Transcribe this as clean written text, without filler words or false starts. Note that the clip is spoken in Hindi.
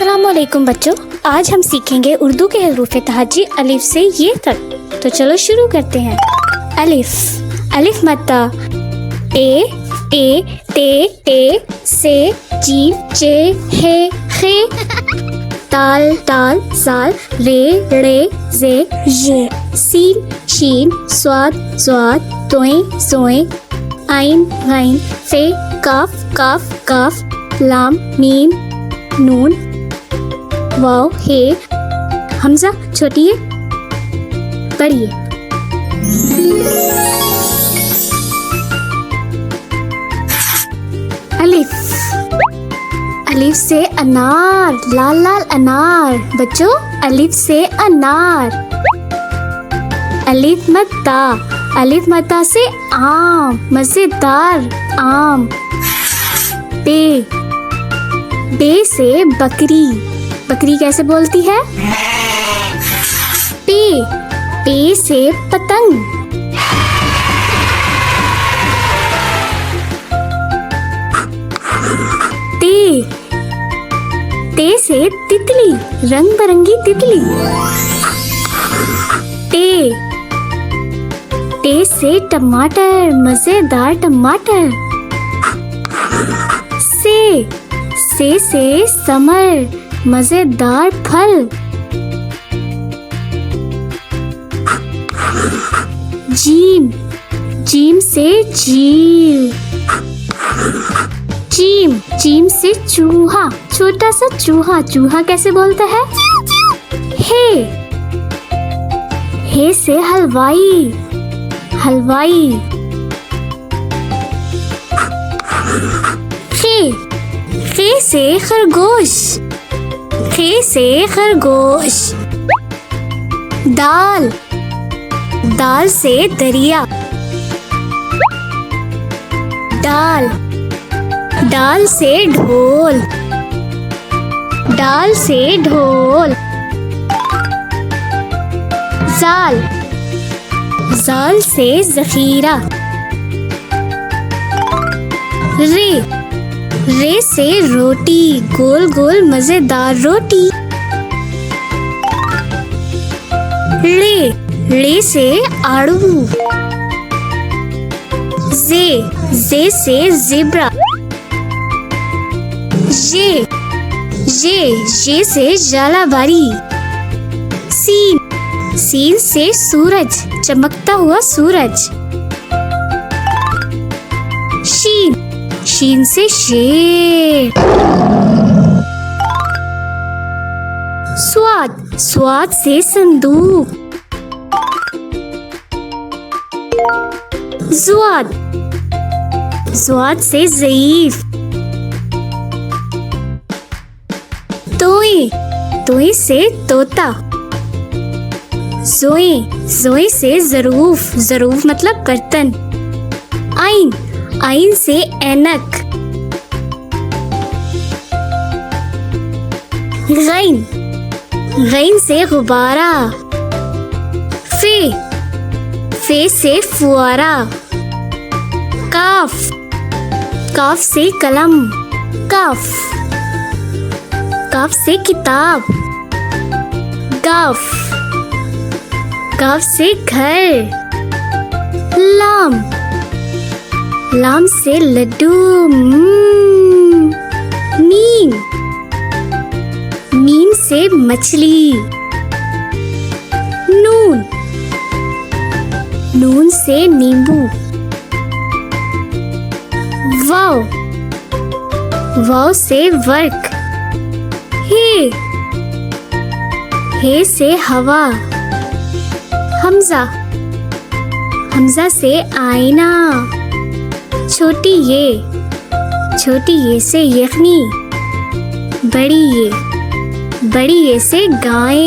अस्सलामुअलैकुम बच्चों, आज हम सीखेंगे उर्दू के हरूफ तहज्जी अलिफ से ये तक। तो चलो शुरू करते हैं। अलिफ, अलिफ मद्दा ए टे से जीम जे हे खे ताल ताल साल रे जे ये सीन शीन स्वाद स्वाद तोए सोए आइन गाइन फे काफ काफ काफ लाम मीम नून वाव हे हमजा छोटी है बड़ी है। अलिफ, अलिफ से अनार, लाल लाल अनार। बच्चों अलिफ से अनार। अलिफ मद्दा, अलिफ मद्दा से आम, मजेदार आम। बे, बे से बकरी, बकरी कैसे बोलती है? पे, पे से पतंग। ते, ते से तितली, रंग बिरंगी तितली। टे, टे से टमाटर, मजेदार टमाटर। से समर, मजेदार फल। जीम, जीम से झील। जीम, जीम से चूहा, छोटा सा चूहा। चूहा कैसे बोलता है? हे से हलवाई, हलवाई। खे से खरगोश, खे से खरगोश। दाल, दाल से दरिया। डाल, डाल से ढोल, डाल से ढोल। जाल, जाल से जखीरा। रे से रोटी, गोल गोल मजेदार रोटी। रे से आड़ू। जे से ज़ेब्रा। ये से जालाबारी। सीन से सूरज, चमकता हुआ सूरज। शीन से शेर। स्वाद से संदूक। ज़ुआद से ज़ईफ। तोई से तोता। जोए से ज़रूफ, ज़रूफ मतलब बर्तन। आइन से ऐनक। गैन से गुब्बारा। फे से फुआरा। काफ से कलम। काफ से किताब। गाफ से घर। लाम से लड्डू। मीम से मछली। नून से नींबू। वाव से वर्क। हे से हवा। हमजा से आईना। छोटी ये से यखनी। बड़ी ये से गाय।